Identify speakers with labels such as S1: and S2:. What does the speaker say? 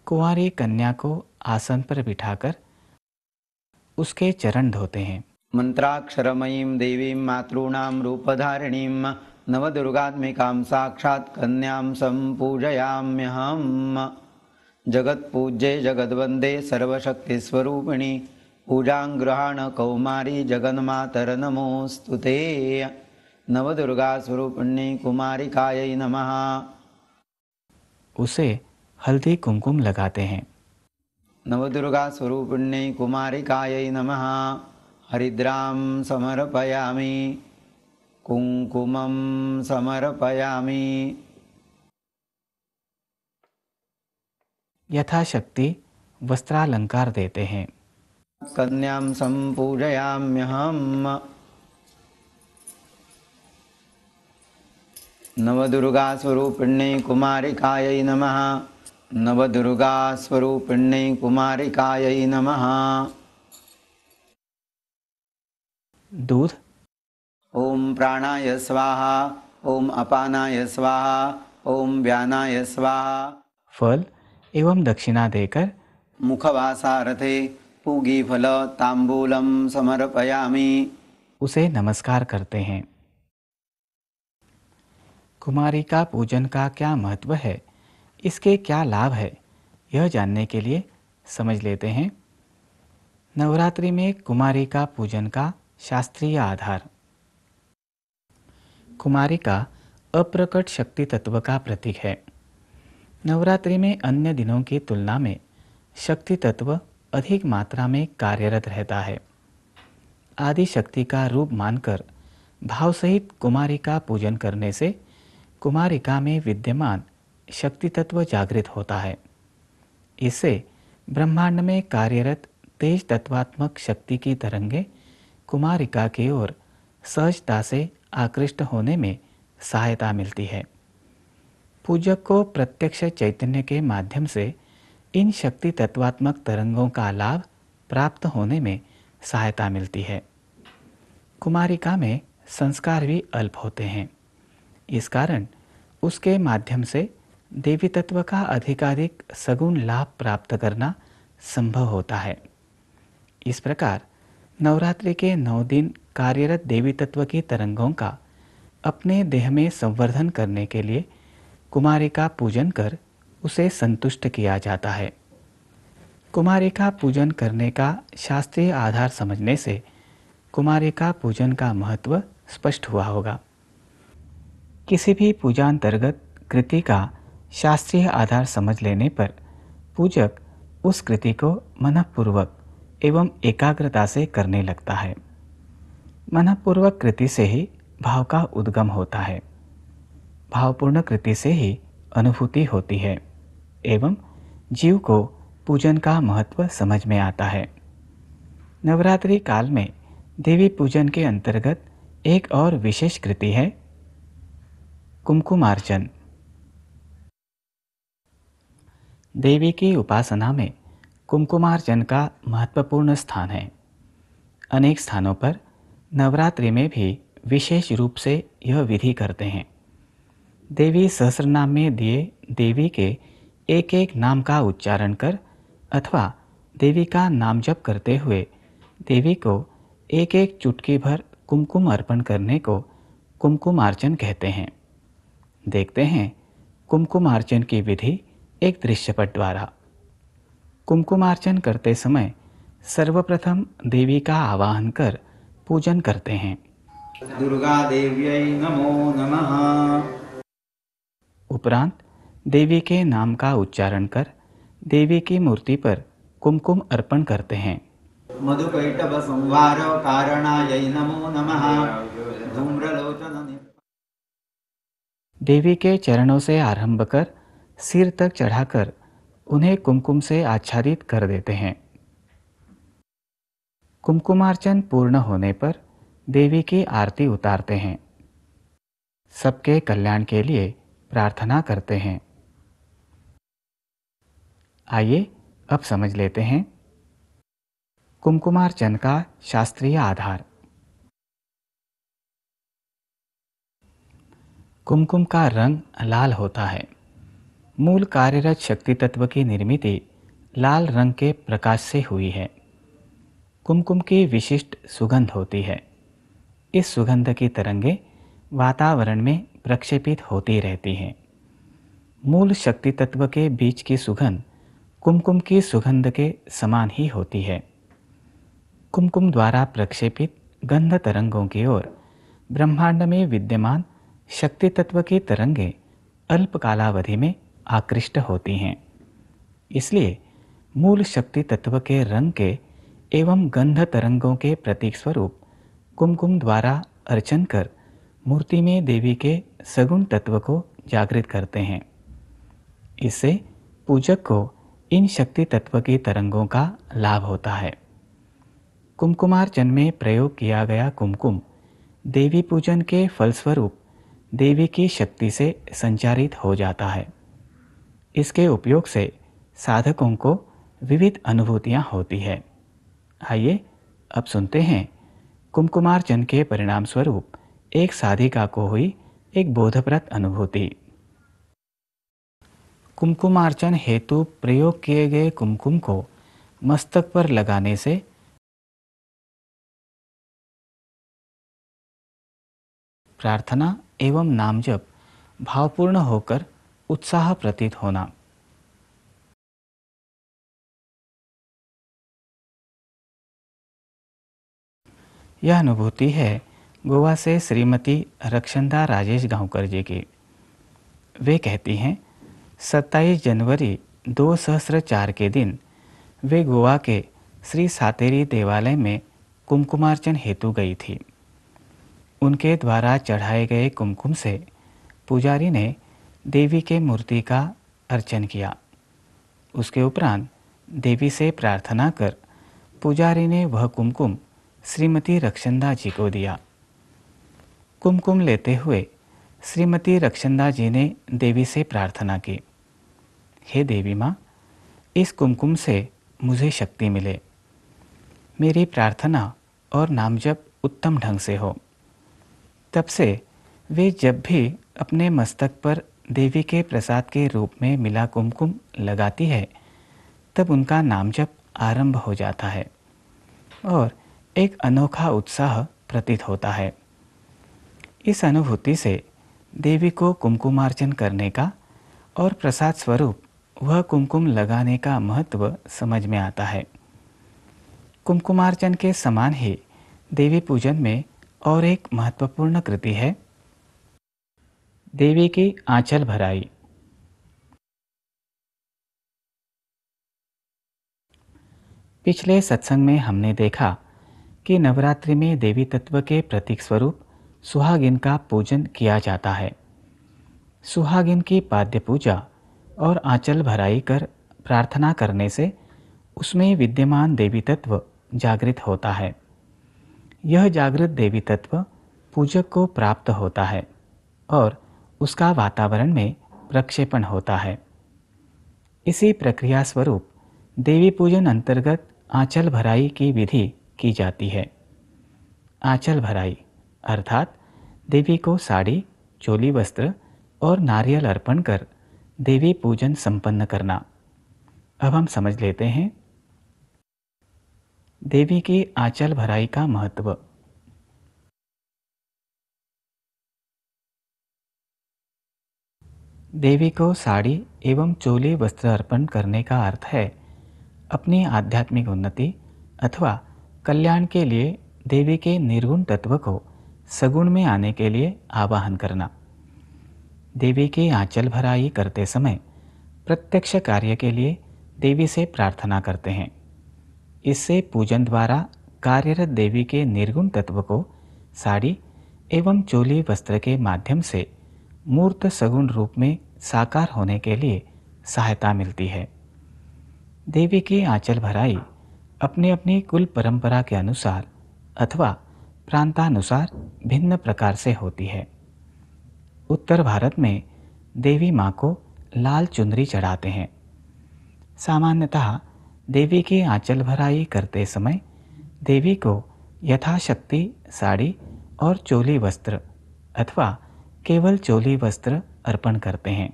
S1: कुंवारी कन्या को आसन पर बिठाकर उसके चरण धोते हैं।
S2: मंत्राक्षरमयीं देवीं मातॄणां रूपधारिणीं नवदुर्गात्मिकां साक्षात् कन्यां सम्पूजयाम्यहम्। जगत्पूज्ये जगद्वन्दे सर्वशक्तिस्वरूपिणी पूजां गृहाण कौमारी जगन्मातर नमोऽस्तु ते। नवदुर्गा स्वरूपिणी कुमारिकायै नमः।
S1: उसे हल्दी कुमकुम लगाते हैं।
S2: नवदुर्गा स्वरूपिणी कुमारिकायै नमः। हरिद्रां समर्पयामि कुङ्कुमं समर्पयामि।
S1: यथाशक्ति वस्त्रालंकार देते हैं।
S2: कन्यां सम्पूजयाम्यहम्। नवदुर्गा स्वरूपिणी कुमारिकायै नमः। नवदुर्गा स्वरूपिणी कुमारिकायै नमः।
S1: दूध,
S2: ओम प्राणाय स्वाहा, ओम अपानाय स्वाहा, ओम व्यानाय स्वाहा।
S1: फल एवं दक्षिणा देकर
S2: मुखवासारथे पूगीफल तांबूलम समर्पयामि।
S1: उसे नमस्कार करते हैं। कुमारी का पूजन का क्या महत्व है, इसके क्या लाभ है, यह जानने के लिए समझ लेते हैं नवरात्रि में कुमारी का पूजन का शास्त्रीय आधार। कुमारी का अप्रकट शक्ति तत्व का प्रतीक है। नवरात्रि में अन्य दिनों की तुलना में शक्ति तत्व अधिक मात्रा में कार्यरत रहता है। आदि शक्ति का रूप मानकर भाव सहित कुमारी का पूजन करने से कुमारिका में विद्यमान शक्ति तत्व जागृत होता है। इससे ब्रह्मांड में कार्यरत तेज तत्वात्मक शक्ति की तरंगें कुमारिका की ओर सहजता से आकृष्ट होने में सहायता मिलती है। पूजक को प्रत्यक्ष चैतन्य के माध्यम से इन शक्ति तत्वात्मक तरंगों का लाभ प्राप्त होने में सहायता मिलती है। कुमारिका में संस्कार भी अल्प होते हैं। इस कारण उसके माध्यम से देवी तत्व का अधिकाधिक सगुण लाभ प्राप्त करना संभव होता है। इस प्रकार नवरात्रि के 9 दिन कार्यरत देवी तत्व की तरंगों का अपने देह में संवर्धन करने के लिए कुमारी का पूजन कर उसे संतुष्ट किया जाता है। कुमारी का पूजन करने का शास्त्रीय आधार समझने से कुमारी का पूजन का महत्व स्पष्ट हुआ होगा। किसी भी पूजांतर्गत कृति का शास्त्रीय आधार समझ लेने पर पूजक उस कृति को मनःपूर्वक एवं एकाग्रता से करने लगता है। मनःपूर्वक कृति से ही भाव का उद्गम होता है। भावपूर्ण कृति से ही अनुभूति होती है एवं जीव को पूजन का महत्व समझ में आता है। नवरात्रि काल में देवी पूजन के अंतर्गत एक और विशेष कृति है कुमकुमार्चन। देवी की उपासना में कुमकुमार्चन का महत्वपूर्ण स्थान है। अनेक स्थानों पर नवरात्रि में भी विशेष रूप से यह विधि करते हैं। देवी सहस्रनाम में दिए देवी के एक एक नाम का उच्चारण कर अथवा देवी का नाम जप करते हुए देवी को एक एक चुटकी भर कुमकुम अर्पण करने को कुमकुमार्चन कहते हैं। देखते हैं कुमकुमार्चन की विधि एक दृश्यपट द्वारा। कुमकुमार्चन करते समय सर्वप्रथम देवी का आवाहन कर पूजन करते हैं।
S2: दुर्गा देव्यै नमो नमः।
S1: उपरांत देवी के नाम का उच्चारण कर देवी की मूर्ति पर कुमकुम अर्पण करते हैं।
S2: मधुकैटभ संवार कारणायै नमो नमः। धूम्रलोचन
S1: देवी के चरणों से आरंभ कर सिर तक चढ़ाकर उन्हें कुमकुम से आच्छादित कर देते हैं। कुमकुमार्चन पूर्ण होने पर देवी की आरती उतारते हैं। सबके कल्याण के लिए प्रार्थना करते हैं। आइए अब समझ लेते हैं कुमकुमार्चन का शास्त्रीय आधार। कुमकुम का रंग लाल होता है। मूल कार्यरत शक्ति तत्व की निर्मिति लाल रंग के प्रकाश से हुई है। कुमकुम की विशिष्ट सुगंध होती है। इस सुगंध की तरंगें वातावरण में प्रक्षेपित होती रहती हैं। मूल शक्ति तत्व के बीच की सुगंध कुमकुम की सुगंध के समान ही होती है। कुमकुम द्वारा प्रक्षेपित गंध तरंगों की ओर ब्रह्मांड में विद्यमान शक्ति तत्व की तरंगें अल्प कालावधि में आकृष्ट होती हैं। इसलिए मूल शक्ति तत्व के रंग के एवं गंध तरंगों के प्रतीक स्वरूप कुमकुम द्वारा अर्चन कर मूर्ति में देवी के सगुण तत्व को जागृत करते हैं। इससे पूजक को इन शक्ति तत्व की तरंगों का लाभ होता है। कुमकुमार्चन में प्रयोग किया गया कुमकुम देवी पूजन के फलस्वरूप देवी की शक्ति से संचारित हो जाता है। इसके उपयोग से साधकों को विविध अनुभूतियाँ होती है। आइए अब सुनते हैं कुमकुमार्चन के परिणाम स्वरूप एक साधिका को हुई एक बोधप्रद अनुभूति। कुमकुमार्चन हेतु प्रयोग किए गए कुमकुम को मस्तक पर लगाने से प्रार्थना एवं नाम जप भावपूर्ण होकर उत्साह प्रतीत होना। यह अनुभूति है गोवा से श्रीमती रक्षंदा राजेश गांवकर जी की। वे कहती हैं 27 जनवरी 2004 के दिन वे गोवा के श्री सातेरी देवालय में कुमकुमार्चन हेतु गई थी। उनके द्वारा चढ़ाए गए कुमकुम से पुजारी ने देवी के मूर्ति का अर्चन किया। उसके उपरांत देवी से प्रार्थना कर पुजारी ने वह कुमकुम श्रीमती रक्षंदा जी को दिया। कुमकुम लेते हुए श्रीमती रक्षंदा जी ने देवी से प्रार्थना की, हे देवी माँ, इस कुमकुम से मुझे शक्ति मिले, मेरी प्रार्थना और नाम जप उत्तम ढंग से हो। तब से वे जब भी अपने मस्तक पर देवी के प्रसाद के रूप में मिला कुमकुम लगाती है, तब उनका नाम जप आरंभ हो जाता है और एक अनोखा उत्साह प्रतीत होता है। इस अनुभूति से देवी को कुमकुमार्चन करने का और प्रसाद स्वरूप वह कुमकुम लगाने का महत्व समझ में आता है। कुमकुमार्चन के समान ही देवी पूजन में और एक महत्वपूर्ण कृति है देवी की आंचल भराई। पिछले सत्संग में हमने देखा कि नवरात्रि में देवी तत्व के प्रतीक स्वरूप सुहागिन का पूजन किया जाता है। सुहागिन की पाद्य पूजा और आंचल भराई कर प्रार्थना करने से उसमें विद्यमान देवी तत्व जागृत होता है। यह जागृत देवी तत्व पूजक को प्राप्त होता है और उसका वातावरण में प्रक्षेपण होता है। इसी प्रक्रिया स्वरूप देवी पूजन अंतर्गत आंचल भराई की विधि की जाती है। आंचल भराई अर्थात देवी को साड़ी, चोली वस्त्र और नारियल अर्पण कर देवी पूजन संपन्न करना। अब हम समझ लेते हैं देवी की आंचल भराई का महत्व। देवी को साड़ी एवं चोली वस्त्र अर्पण करने का अर्थ है अपनी आध्यात्मिक उन्नति अथवा कल्याण के लिए देवी के निर्गुण तत्व को सगुण में आने के लिए आवाहन करना। देवी की आंचल भराई करते समय प्रत्यक्ष कार्य के लिए देवी से प्रार्थना करते हैं। इससे पूजन द्वारा कार्यरत देवी के निर्गुण तत्व को साड़ी एवं चोली वस्त्र के माध्यम से मूर्त सगुण रूप में साकार होने के लिए सहायता मिलती है। देवी की आंचल भराई अपनी अपनी कुल परंपरा के अनुसार अथवा प्रांतानुसार भिन्न प्रकार से होती है। उत्तर भारत में देवी माँ को लाल चुनरी चढ़ाते हैं। सामान्यतः देवी की आंचल भराई करते समय देवी को यथाशक्ति साड़ी और चोली वस्त्र अथवा केवल चोली वस्त्र अर्पण करते हैं।